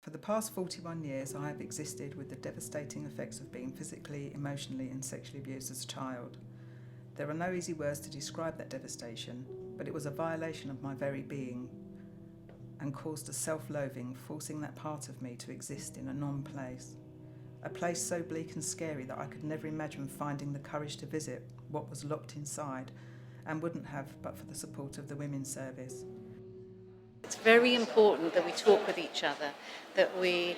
For the past 41 years, I have existed with the devastating effects of being physically, emotionally and sexually abused as a child. There are no easy words to describe that devastation, but it was a violation of my very being and caused a self-loathing, forcing that part of me to exist in a non-place. A place so bleak and scary that I could never imagine finding the courage to visit what was locked inside and wouldn't have but for the support of the Women's Service. It's very important that we talk with each other, that we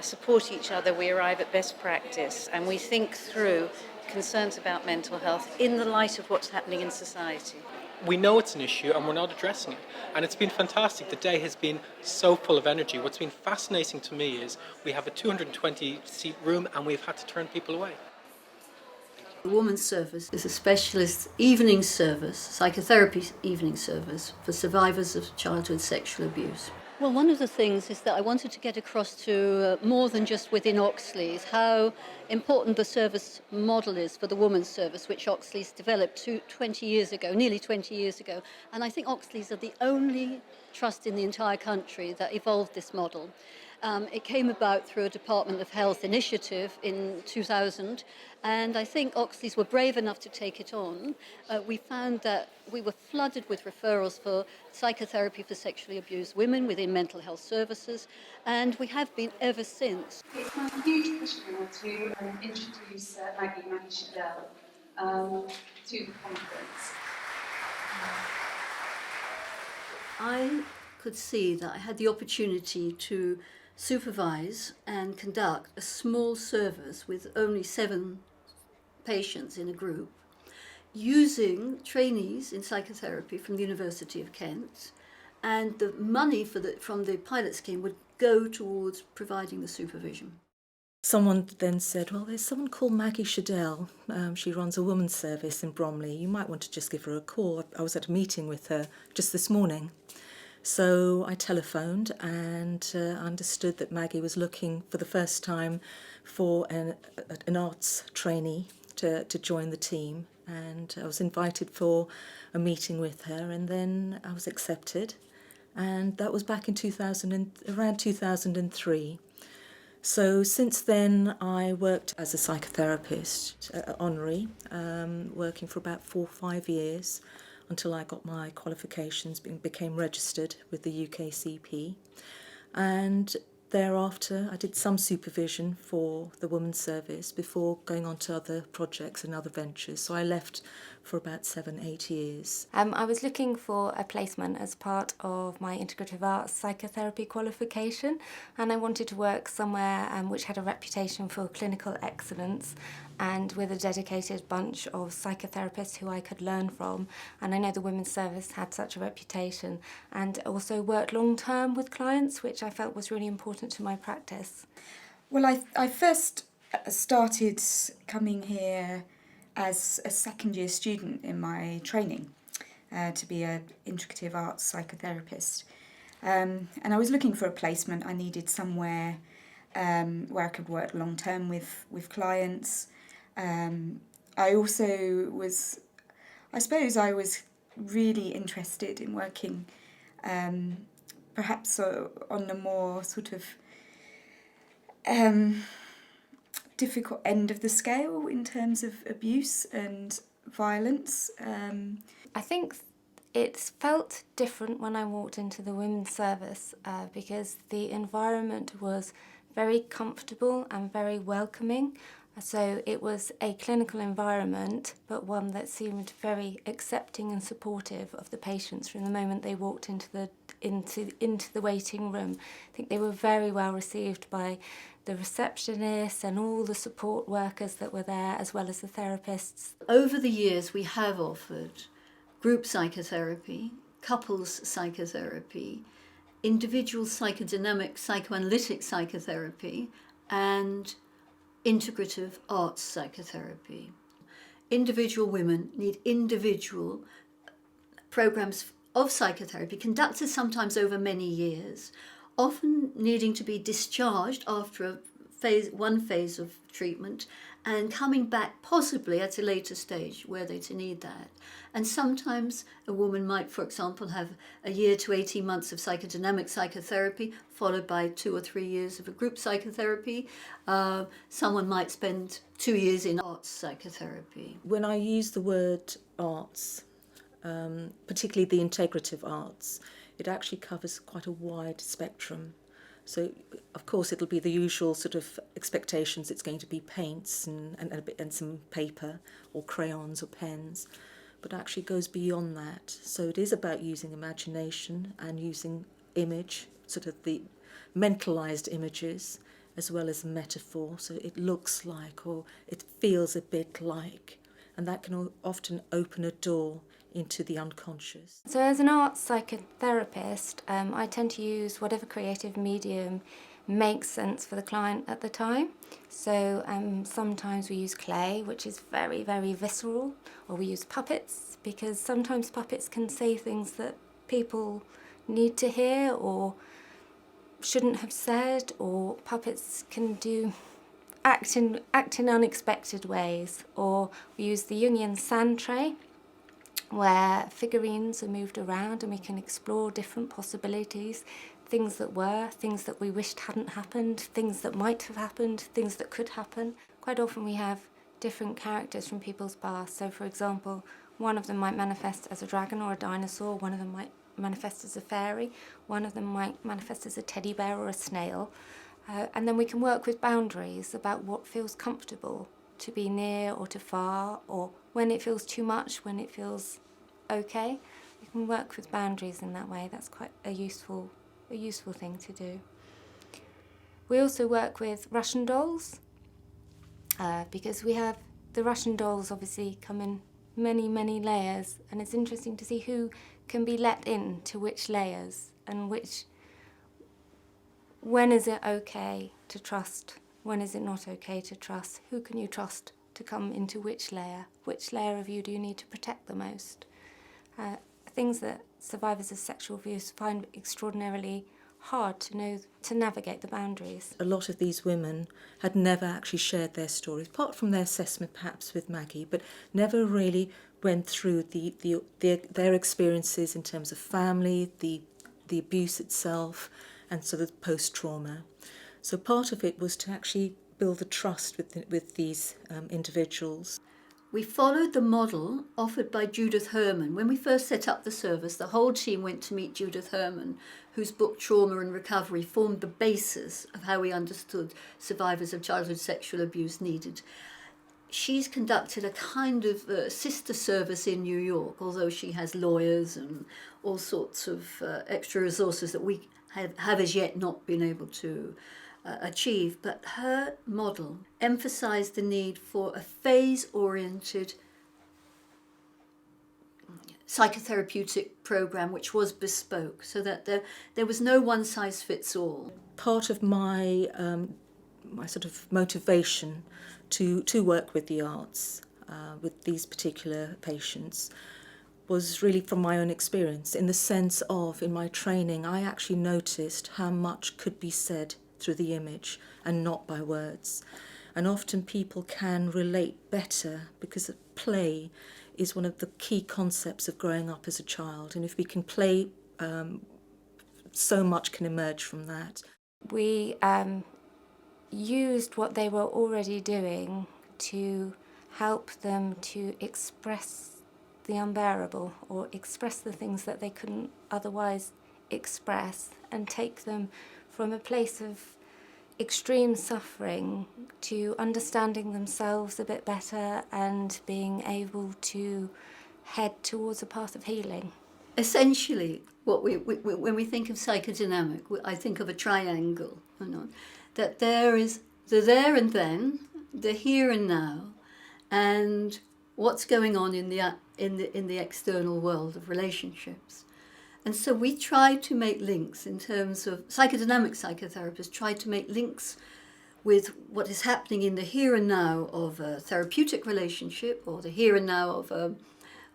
support each other, we arrive at best practice, and we think through concerns about mental health in the light of what's happening in society. We know it's an issue and we're not addressing it. And it's been fantastic. The day has been so full of energy. What's been fascinating to me is we have a 220-seat room and we've had to turn people away. The Women's Service is a specialist evening service, psychotherapy evening service for survivors of childhood sexual abuse. Well, one of the things is that I wanted to get across to more than just within Oxley's how important the service model is for the Women's Service, which Oxley's developed 20 years ago, nearly 20 years ago. And I think Oxley's are the only trust in the entire country that evolved this model. It came about through a Department of Health initiative in 2000, and I think Oxley's were brave enough to take it on. We found that we were flooded with referrals for psychotherapy for sexually abused women within mental health services, and we have been ever since. It's my huge pleasure to introduce Maggie Shadell to the conference. I could see that I had the opportunity to supervise and conduct a small service with only 7 patients in a group, using trainees in psychotherapy from the University of Kent, and the money from the pilot scheme would go towards providing the supervision. Someone then said, well, there's someone called Maggie Shadell. She runs a women's service in Bromley. You might want to just give her a call. I was at a meeting with her just this morning. So I telephoned and understood that Maggie was looking for the first time for an arts trainee to join the team. And I was invited for a meeting with her, and then I was accepted. And that was back in around 2003. So since then, I worked as a psychotherapist, honorary, working for about 4 or 5 years until I got my qualifications, became registered with the UKCP. And thereafter, I did some supervision for the Women's Service before going on to other projects and other ventures. So I left for about 7, 8 years. I was looking for a placement as part of my integrative arts psychotherapy qualification, and I wanted to work somewhere which had a reputation for clinical excellence and with a dedicated bunch of psychotherapists who I could learn from. And I know the Women's Service had such a reputation, and also worked long term with clients, which I felt was really important to my practice. Well, I first started coming here as a second-year student in my training to be an integrative arts psychotherapist. And I was looking for a placement. I needed somewhere where I could work long-term with clients. I also was, I suppose I was really interested in working perhaps on the more sort of difficult end of the scale in terms of abuse and violence. I think it felt different when I walked into the Women's Service because the environment was very comfortable and very welcoming. So it was a clinical environment, but one that seemed very accepting and supportive of the patients from the moment they walked into the waiting room. I think they were very well received by the receptionists and all the support workers that were there, as well as the therapists. Over the years, we have offered group psychotherapy, couples psychotherapy, individual psychodynamic psychoanalytic psychotherapy, and integrative arts psychotherapy. Individual women need individual programs of psychotherapy conducted sometimes over many years, often needing to be discharged after a one phase of treatment, and coming back possibly at a later stage where they need that. And sometimes a woman might, for example, have a year to 18 months of psychodynamic psychotherapy, followed by 2 or 3 years of a group psychotherapy. Someone might spend 2 years in arts psychotherapy. When I use the word arts, particularly the integrative arts, it actually covers quite a wide spectrum. So, of course, it'll be the usual sort of expectations. It's going to be paints and some paper or crayons or pens, but actually goes beyond that. So it is about using imagination and using image, sort of the mentalized images, as well as metaphor. So it looks like, or it feels a bit like, and that can often open a door into the unconscious. So as an arts psychotherapist, I tend to use whatever creative medium makes sense for the client at the time. So sometimes we use clay, which is very, very visceral, or we use puppets, because sometimes puppets can say things that people need to hear or shouldn't have said, or puppets can act in unexpected ways. Or we use the Jungian sand tray, where figurines are moved around and we can explore different possibilities, things that were, things that we wished hadn't happened, things that might have happened, things that could happen. Quite often we have different characters from people's past. So, for example, one of them might manifest as a dragon or a dinosaur, one of them might manifest as a fairy, one of them might manifest as a teddy bear or a snail. And then we can work with boundaries about what feels comfortable to be near or to far, or when it feels too much, when it feels okay. We can work with boundaries in that way. That's quite a useful thing to do. We also work with Russian dolls, because we have the Russian dolls obviously come in many, many layers, and it's interesting to see who can be let in to which layers, and when is it okay to trust, when is it not okay to trust, who can you trust to come into which layer of you do you need to protect the most. Things that survivors of sexual abuse find extraordinarily hard to navigate the boundaries. A lot of these women had never actually shared their stories, apart from their assessment perhaps with Maggie, but never really went through their experiences in terms of family, the abuse itself, and sort of post-trauma. So part of it was to actually build the trust with these individuals. We followed the model offered by Judith Herman. When we first set up the service, the whole team went to meet Judith Herman, whose book Trauma and Recovery formed the basis of how we understood survivors of childhood sexual abuse needed. She's conducted a kind of sister service in New York, although she has lawyers and all sorts of extra resources that we have as yet not been able to achieve. But her model emphasised the need for a phase-oriented psychotherapeutic programme which was bespoke, so that there was no one-size-fits-all. Part of my sort of motivation to work with the arts, with these particular patients, was really from my own experience, in the sense of, in my training, I actually noticed how much could be said through the image and not by words. And often people can relate better because play is one of the key concepts of growing up as a child. And if we can play, so much can emerge from that. We used what they were already doing to help them to express the unbearable, or express the things that they couldn't otherwise express, and take them from a place of extreme suffering to understanding themselves a bit better and being able to head towards a path of healing. Essentially, when we think of psychodynamic, I think of a triangle, that there is the there and then, the here and now, and what's going on in the external world of relationships. And so we try to make links in terms of psychodynamic psychotherapists, try to make links with what is happening in the here and now of a therapeutic relationship, or the here and now of a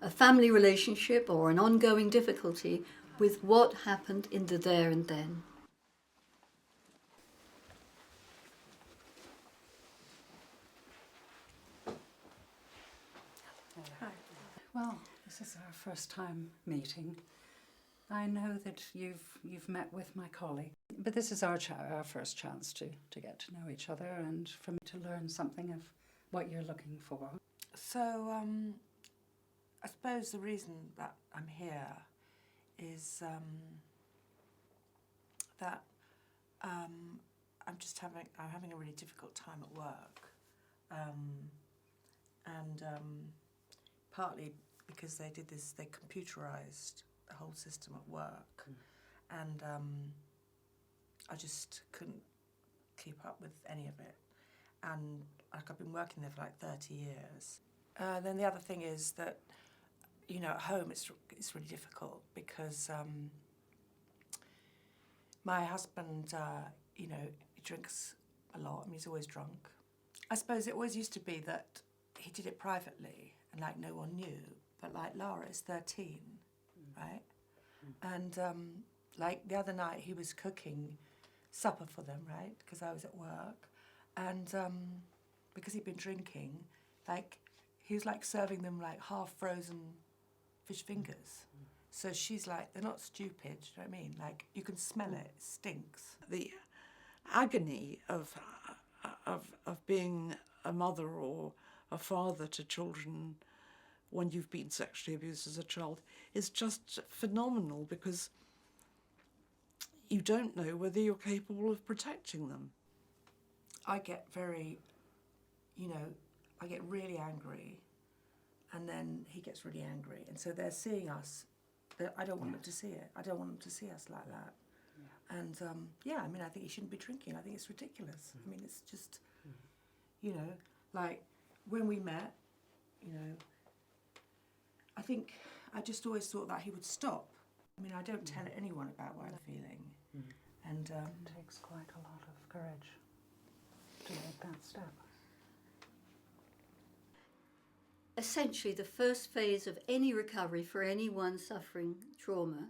family relationship, or an ongoing difficulty, with what happened in the there and then. Hi. Well, this is our first time meeting. I know that you've met with my colleague, but this is our first chance to get to know each other and for me to learn something of what you're looking for. So, I suppose the reason that I'm here is that I'm having a really difficult time at work, and partly because they computerised the whole system at work, and I just couldn't keep up with any of it, and I've been working there for like 30 years. Then the other thing is that, at home it's really difficult because my husband, he drinks a lot. I mean, he's always drunk. I suppose it always used to be that he did it privately and like no one knew. But like Lara is 13, right? And like the other night he was cooking supper for them, right? Because I was at work, and because he'd been drinking, like he was like serving them like half-frozen fish fingers. So she's like, they're not stupid, do you know what I mean? Like, you can smell it stinks. The agony of being a mother or a father to children when you've been sexually abused as a child is just phenomenal, because you don't know whether you're capable of protecting them. I get very, I get really angry, and then he gets really angry, and so they're seeing us. I don't want them to see it. I don't want them to see us like that. Yeah. And I mean, I think he shouldn't be drinking. I think it's ridiculous. I mean, it's just, like when we met, I think I just always thought that he would stop. I mean, I don't tell anyone about what I'm feeling. And it takes quite a lot of courage to make that step. Essentially, the first phase of any recovery for anyone suffering trauma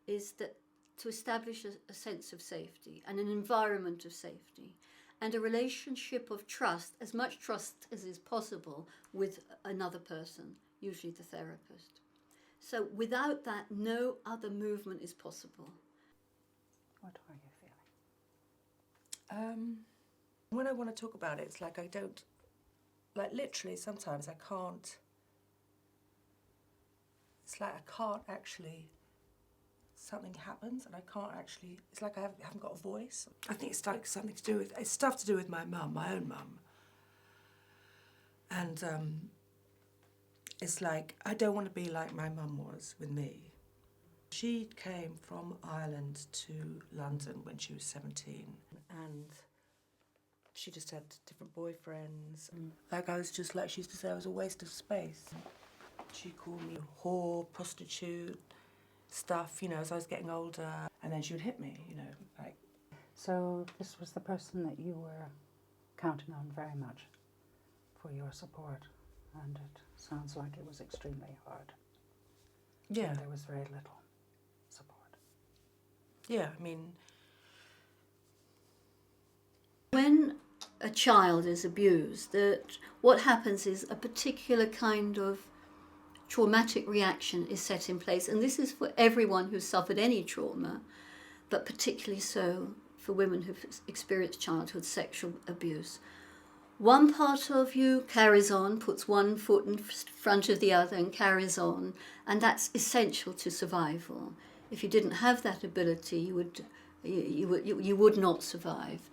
is that to establish a sense of safety and an environment of safety and a relationship of trust, as much trust as is possible, with another person, usually the therapist. So without that, no other movement is possible. What are you feeling? When I want to talk about it, it's like I don't, like literally sometimes I can't, it's like I can't actually, something happens and I can't actually, it's like I haven't got a voice. I think it's like something to do with, it's stuff to do with my mum, my own mum. And it's like, I don't want to be like my mum was with me. She came from Ireland to London when she was 17, and she just had different boyfriends. Like I was just like, she used to say I was a waste of space. She called me whore, prostitute, stuff, as I was getting older. And then she would hit me, like. So this was the person that you were counting on very much for your support, and it sounds like it was extremely hard. Yeah. And there was very little support. Yeah, I mean. When a child is abused, what happens is a particular kind of traumatic reaction is set in place, and this is for everyone who's suffered any trauma, but particularly so for women who've experienced childhood sexual abuse. One part of you carries on, puts one foot in front of the other and carries on, and that's essential to survival. If you didn't have that ability, you would not survive.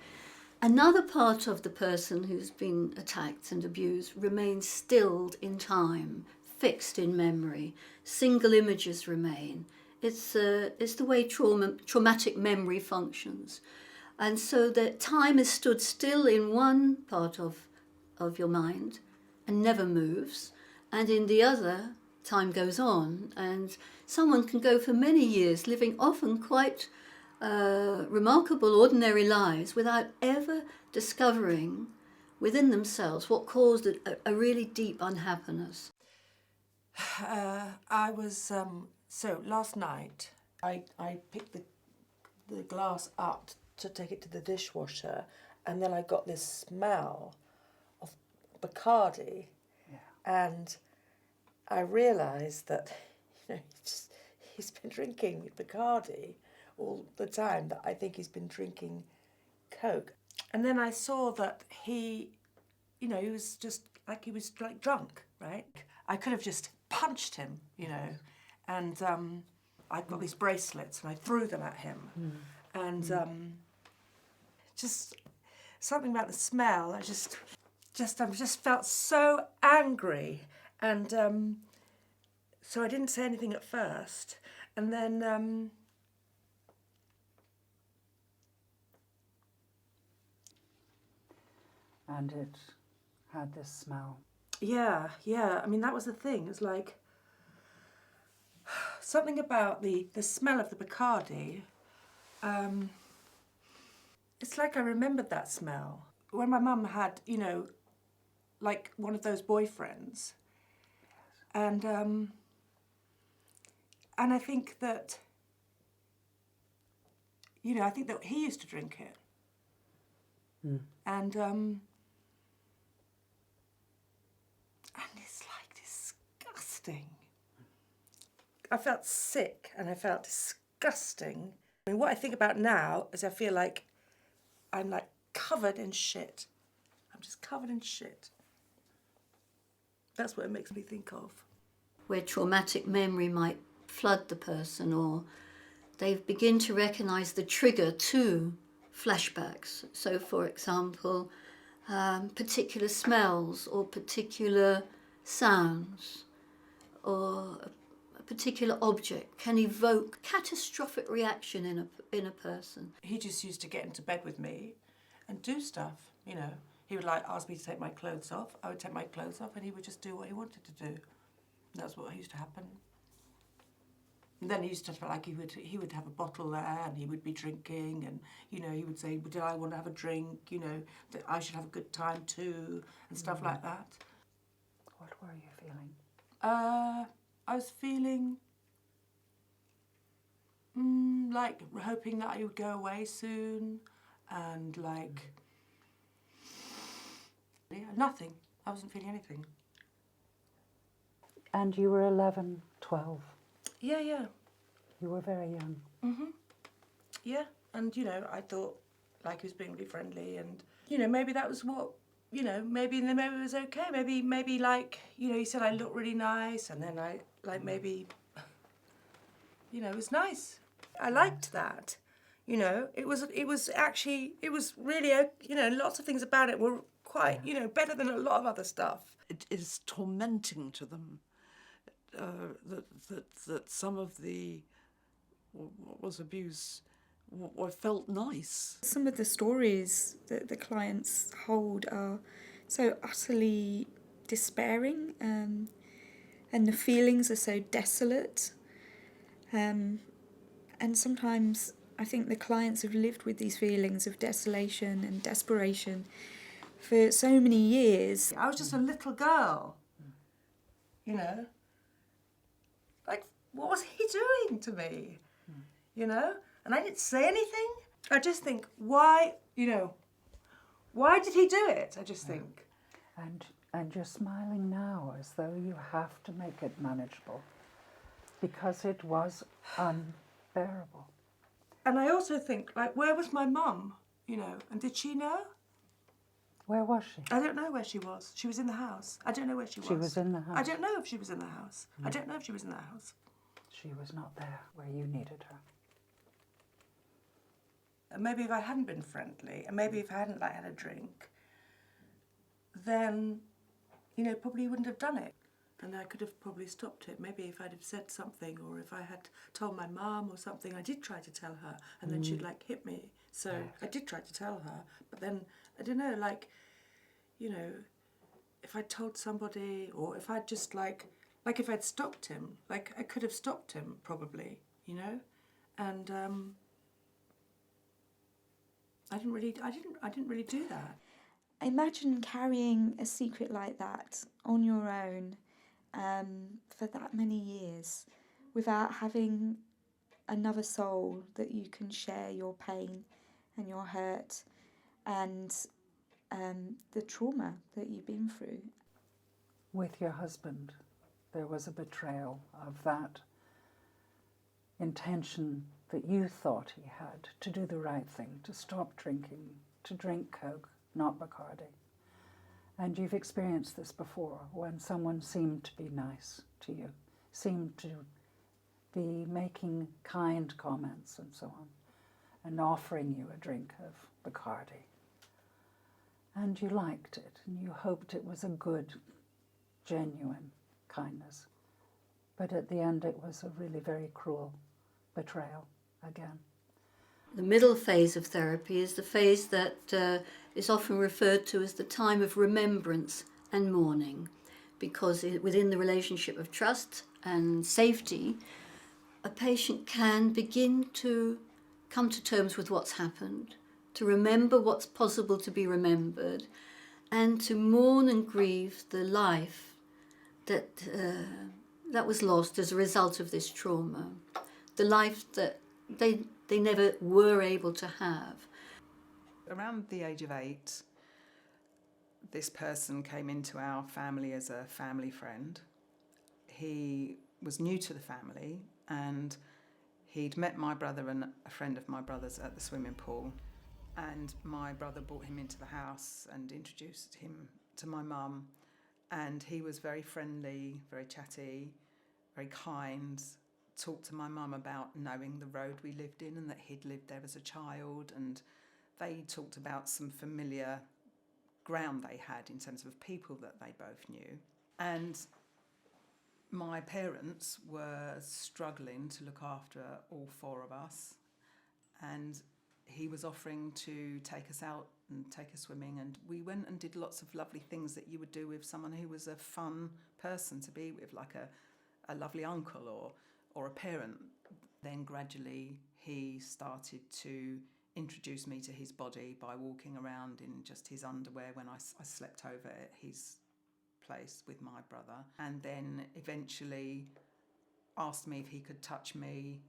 Another part of the person who's been attacked and abused remains stilled in time, fixed in memory. Single images remain. It's the way traumatic memory functions. And so that time is stood still in one part of your mind and never moves, and in the other, time goes on, and someone can go for many years living often quite remarkable ordinary lives without ever discovering within themselves what caused a really deep unhappiness. I was, so last night I picked the glass up to take it to the dishwasher, and then I got this smell of Bacardi, and I realised that, he's been drinking Bacardi all the time, that I think he's been drinking Coke. And then I saw that he was just like, he was like drunk, right? I could have just punched him, and I got these bracelets and I threw them at him. And just something about the smell, I just felt so angry. And so I didn't say anything at first. And then And it had this smell. yeah. I mean, that was the thing. It's like something about the smell of the Bacardi. It's like I remembered that smell. When my mum had, like one of those boyfriends. And I think that, I think that he used to drink it. And it's like disgusting. I felt sick and I felt disgusting. I mean, what I think about now is I feel like I'm like covered in shit. I'm just covered in shit. That's what it makes me think of. Where traumatic memory might flood the person, or they begin to recognise the trigger to flashbacks. So, for example, particular smells or particular sounds or a particular object can evoke catastrophic reaction in a person. He just used to get into bed with me and do stuff, He would like ask me to take my clothes off. I would take my clothes off and he would just do what he wanted to do. That's what used to happen. And then he used to feel like he would have a bottle there and he would be drinking, and he would say, "Did I want to have a drink? That I should have a good time too," and stuff like that. What were you feeling? I was feeling like hoping that I would go away soon, and like nothing. I wasn't feeling anything. And you were 11, 12. Yeah. You were very young. Yeah, and I thought like he was being really friendly, and maybe that was what maybe it was okay. Maybe like he said I looked really nice, and then I like maybe it was nice. I liked that. It was really lots of things about it were quite better than a lot of other stuff. It is tormenting to them that some of the what was abuse felt nice. Some of the stories that the clients hold are so utterly despairing, and the feelings are so desolate. And sometimes I think the clients have lived with these feelings of desolation and desperation for so many years. I was just a little girl, Like, what was he doing to me? And I didn't say anything. I just think, why did he do it? I just think. And you're smiling now as though you have to make it manageable, because it was unbearable. And I also think, like, where was my mum? And did she know? Where was she? I don't know where she was. She was in the house. I don't know where she was. She was in the house. I don't know if she was in the house. I don't know if she was in the house. She was not there where you needed her. And maybe if I hadn't been friendly, and maybe if I hadn't had a drink, then, probably he wouldn't have done it. And I could have probably stopped it. Maybe if I'd have said something, or if I had told my mum or something. I did try to tell her, and then she'd hit me. So I did try to tell her, but then, I don't know, if I'd told somebody, or if I'd just like if I'd stopped him, I could have stopped him probably, and I didn't really do that. Imagine carrying a secret like that on your own for that many years without having another soul that you can share your pain and your hurt and the trauma that you've been through. With your husband, there was a betrayal of that intention that you thought he had to do the right thing, to stop drinking, to drink Coke, not Bacardi. And you've experienced this before, when someone seemed to be nice to you, seemed to be making kind comments and so on, and offering you a drink of Bacardi. And you liked it, and you hoped it was a good, genuine kindness. But at the end it was a really very cruel betrayal again. The middle phase of therapy is the phase that is often referred to as the time of remembrance and mourning, because within the relationship of trust and safety, a patient can begin to come to terms with what's happened, to remember what's possible to be remembered, and to mourn and grieve the life that was lost as a result of this trauma, the life that they never were able to have. Around the age of 8, this person came into our family as a family friend. He was new to the family, and he'd met my brother and a friend of my brother's at the swimming pool, and my brother brought him into the house and introduced him to my mum, and he was very friendly, very chatty, very kind, talked to my mum about knowing the road we lived in and that he'd lived there as a child, and they talked about some familiar ground they had in terms of people that they both knew. And my parents were struggling to look after all 4 of us, and he was offering to take us out and take us swimming, and we went and did lots of lovely things that you would do with someone who was a fun person to be with, like a lovely uncle or a parent. Then gradually he started to introduce me to his body by walking around in just his underwear when I slept over at his place with my brother, and then eventually asked me if he could touch me,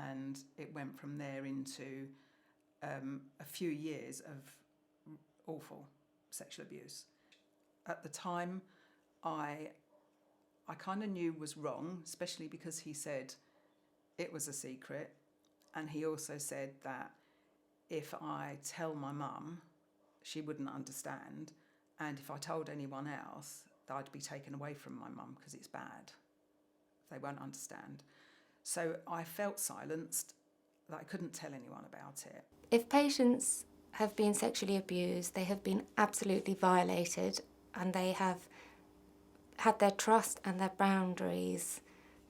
and it went from there into a few years of awful sexual abuse. At the time, I kind of knew was wrong, especially because he said it was a secret, and he also said that if I tell my mum, she wouldn't understand, and if I told anyone else, I'd be taken away from my mum because it's bad. They won't understand. So I felt silenced, that I couldn't tell anyone about it. If patients have been sexually abused, they have been absolutely violated, and they have had their trust and their boundaries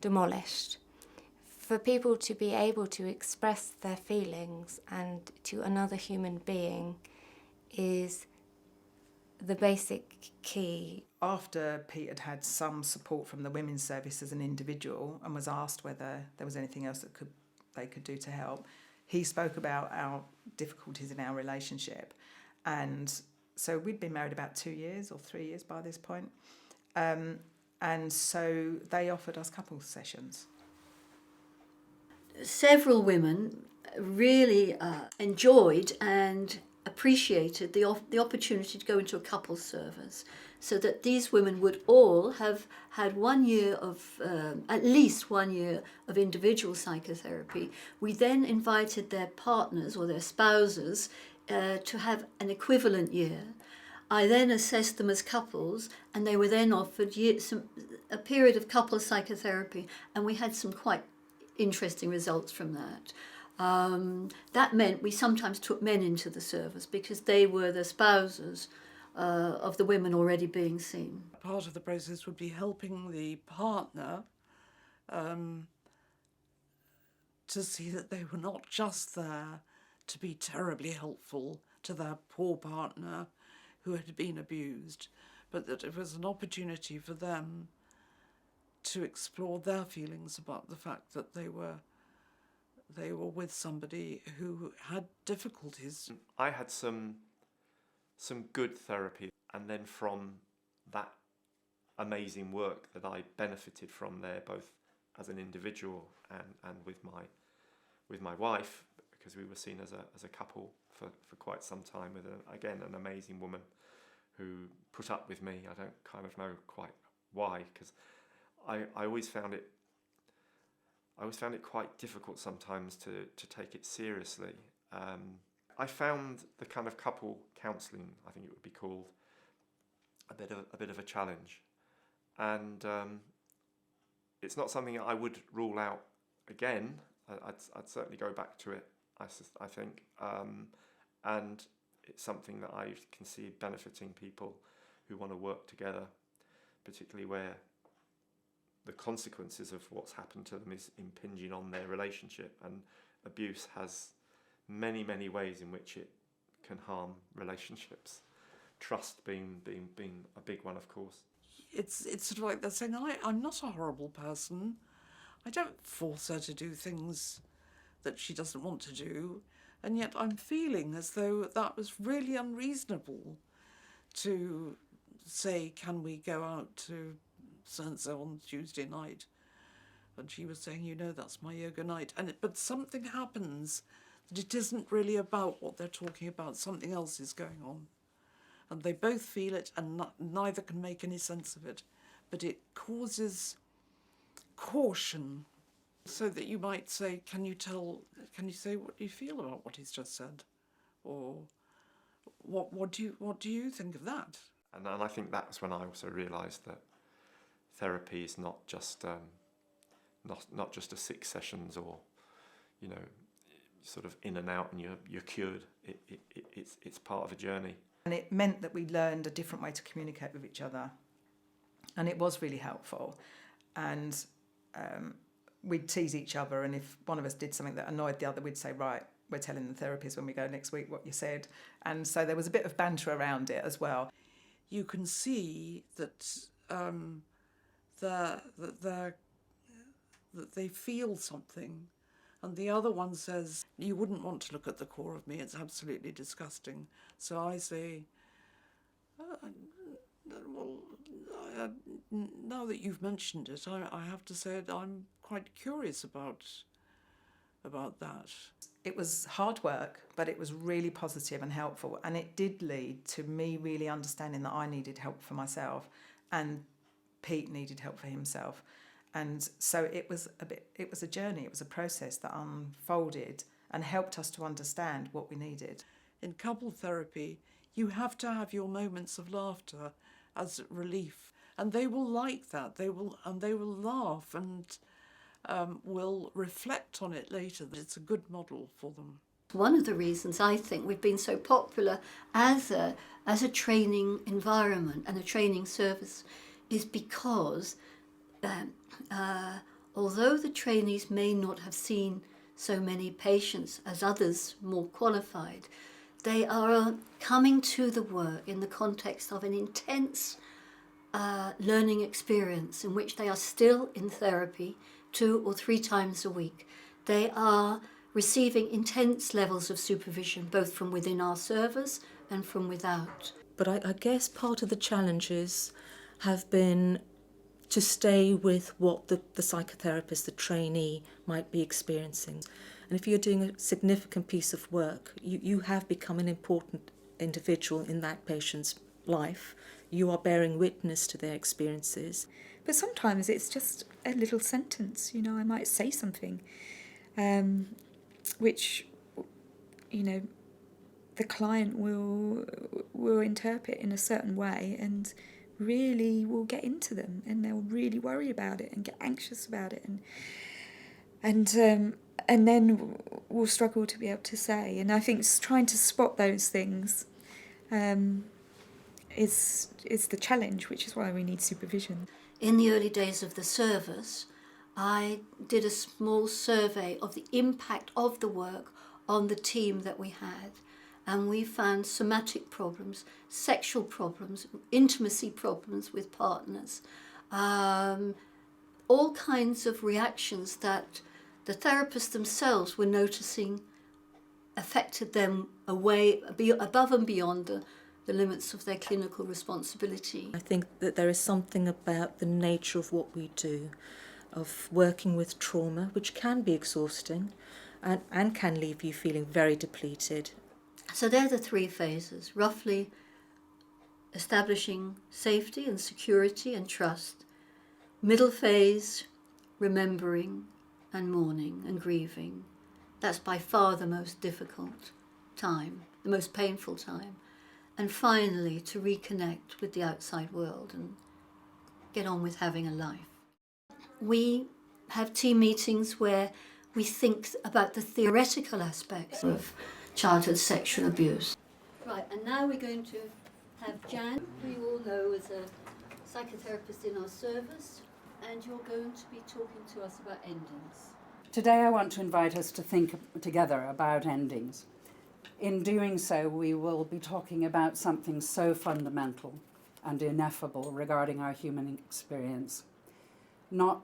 demolished. For people to be able to express their feelings and to another human being is the basic key. After Pete had had some support from the women's service as an individual and was asked whether there was anything else that they could do to help, he spoke about our difficulties in our relationship. And so we'd been married about 2 years or 3 years by this point. And so they offered us couples sessions. Several women really enjoyed and appreciated the opportunity to go into a couples service, so that these women would all have had 1 year of, at least 1 year of individual psychotherapy. We then invited their partners or their spouses to have an equivalent year. I then assessed them as couples, and they were then offered a period of couples psychotherapy, and we had some quite interesting results from that. That meant we sometimes took men into the service because they were the spouses of the women already being seen. Part of the process would be helping the partner to see that they were not just there to be terribly helpful to their poor partner who had been abused, but that it was an opportunity for them to explore their feelings about the fact that they were with somebody who had difficulties. I had some good therapy, and then from that amazing work that I benefited from there, both as an individual and with my wife, because we were seen as a couple for quite some time, with an amazing woman who put up with me. I don't kind of know quite why, because I always found it quite difficult sometimes to take it seriously. I found the kind of couple counselling, I think it would be called, a bit of a challenge, and it's not something I would rule out again. I'd certainly go back to it, I think, and it's something that I can see benefiting people who want to work together, particularly where the consequences of what's happened to them is impinging on their relationship, and abuse has many, many ways in which it can harm relationships. Trust being a big one, of course. It's sort of like they're saying, I'm not a horrible person. I don't force her to do things that she doesn't want to do, and yet I'm feeling as though that was really unreasonable to say, can we go out to so-and-so on Tuesday night? And she was saying, that's my yoga night. But something happens that it isn't really about what they're talking about. Something else is going on. And they both feel it, and neither can make any sense of it. But it causes caution, so that you might say, can you say what you feel about what he's just said? Or what do you think of that? And I think that's when I also realised that therapy is not just not just a 6 sessions or sort of in and out and you're cured. It's part of a journey. And it meant that we learned a different way to communicate with each other, and it was really helpful. And we'd tease each other, and if one of us did something that annoyed the other, we'd say, right, we're telling the therapist when we go next week what you said. And so there was a bit of banter around it as well. You can see that that they feel something, and the other one says, you wouldn't want to look at the core of me, it's absolutely disgusting. So I say, now that you've mentioned it, I have to say that I'm quite curious about that. It was hard work, but it was really positive and helpful, and it did lead to me really understanding that I needed help for myself, and Pete needed help for himself. And so it was a journey, it was a process that unfolded and helped us to understand what we needed. In couple therapy, you have to have your moments of laughter as relief, and they will like that. They will laugh and will reflect on it later. It's a good model for them. One of the reasons I think we've been so popular as a training environment and a training service is because although the trainees may not have seen so many patients as others more qualified, they are coming to the work in the context of an intense learning experience in which they are still in therapy 2 or 3 times a week. They are receiving intense levels of supervision, both from within our service and from without. But I guess part of the challenges have been to stay with what the psychotherapist, the trainee, might be experiencing. And if you're doing a significant piece of work, you have become an important individual in that patient's life. You are bearing witness to their experiences. But sometimes it's just a little sentence, I might say something which, the client will interpret in a certain way and really will get into them, and they'll really worry about it and get anxious about it, and then we'll struggle to be able to say. And I think trying to spot those things is the challenge, which is why we need supervision. In the early days of the service, I did a small survey of the impact of the work on the team that we had, and we found somatic problems, sexual problems, intimacy problems with partners, all kinds of reactions that the therapists themselves were noticing affected them above and beyond the limits of their clinical responsibility. I think that there is something about the nature of what we do, of working with trauma, which can be exhausting and can leave you feeling very depleted. So they're the 3 phases, roughly establishing safety and security and trust, Middle phase, remembering and mourning and grieving. That's by far the most difficult time, the most painful time. And finally, to reconnect with the outside world and get on with having a life. We have team meetings where we think about the theoretical aspects of childhood sexual abuse. Right, and now we're going to have Jan, who you all know is a psychotherapist in our service, and you're going to be talking to us about endings. Today I want to invite us to think together about endings. In doing so, we will be talking about something so fundamental and ineffable regarding our human experience. Not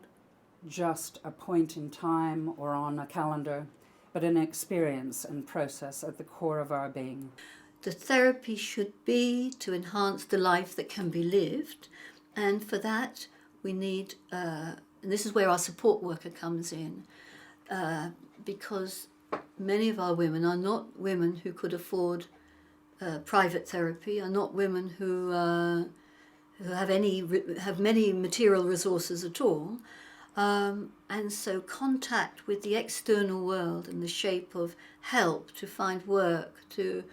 just a point in time or on a calendar, but an experience and process at the core of our being. The therapy should be to enhance the life that can be lived, and for that we need, and this is where our support worker comes in, because many of our women are not women who could afford private therapy, are not women who have many material resources at all, and so contact with the external world in the shape of help to find work, to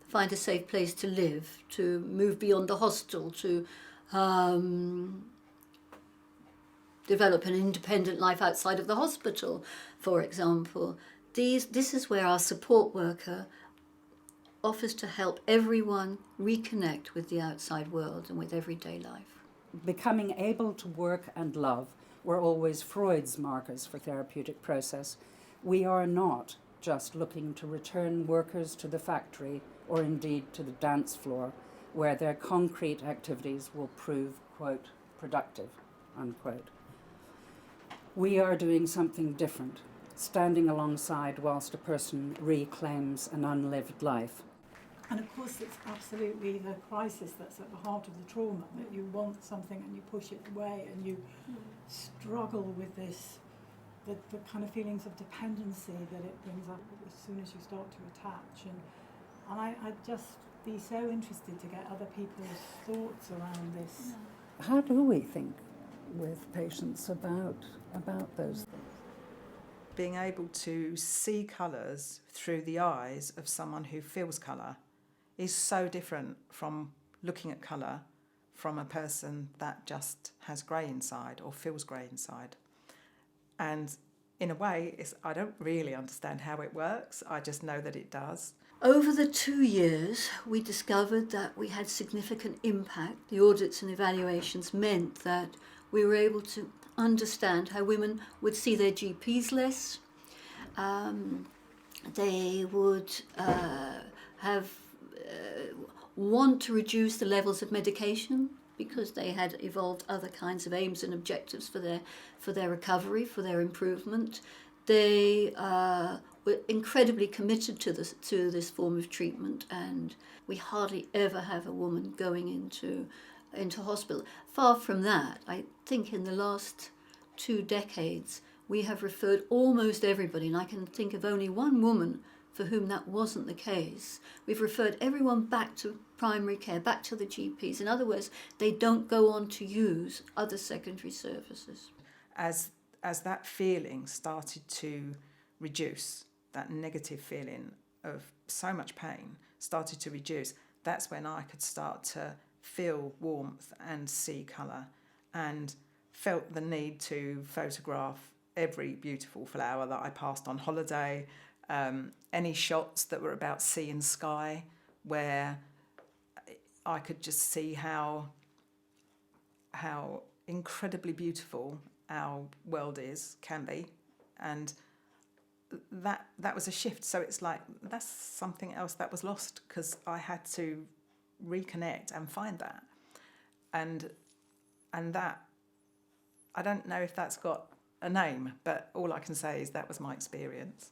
find a safe place to live, to move beyond the hostel, to develop an independent life outside of the hospital, for example. This is where our support worker offers to help everyone reconnect with the outside world and with everyday life. Becoming able to work and love were always Freud's markers for therapeutic process. We are not just looking to return workers to the factory or indeed to the dance floor, where their concrete activities will prove, quote, productive, unquote. We are doing something different, standing alongside whilst a person reclaims an unlived life. And of course it's absolutely the crisis that's at the heart of the trauma, that you want something and you push it away and you struggle with this, the kind of feelings of dependency that it brings up as soon as you start to attach. And I'd just be so interested to get other people's thoughts around this. How do we think with patients about those things? Being able to see colours through the eyes of someone who feels colour is so different from looking at colour from a person that just has grey inside or feels grey inside. And in a way, I don't really understand how it works, I just know that it does. Over the 2 years, we discovered that we had significant impact. The audits and evaluations meant that we were able to understand how women would see their GPs less. They would want to reduce the levels of medication because they had evolved other kinds of aims and objectives for their recovery, for their improvement. They were incredibly committed to this form of treatment, and we hardly ever have a woman going into hospital. Far from that, I think in the last 2 decades we have referred almost everybody, and I can think of only one woman for whom that wasn't the case. We've referred everyone back to primary care, back to the GPs. In other words, they don't go on to use other secondary services. As that feeling started to reduce, that negative feeling of so much pain started to reduce, that's when I could start to feel warmth and see colour, and felt the need to photograph every beautiful flower that I passed on holiday, any shots that were about sea and sky where I could just see how incredibly beautiful our world can be, and that was a shift. So it's like that's something else that was lost because I had to reconnect and find that, and that I don't know if that's got a name, but all I can say is that was my experience.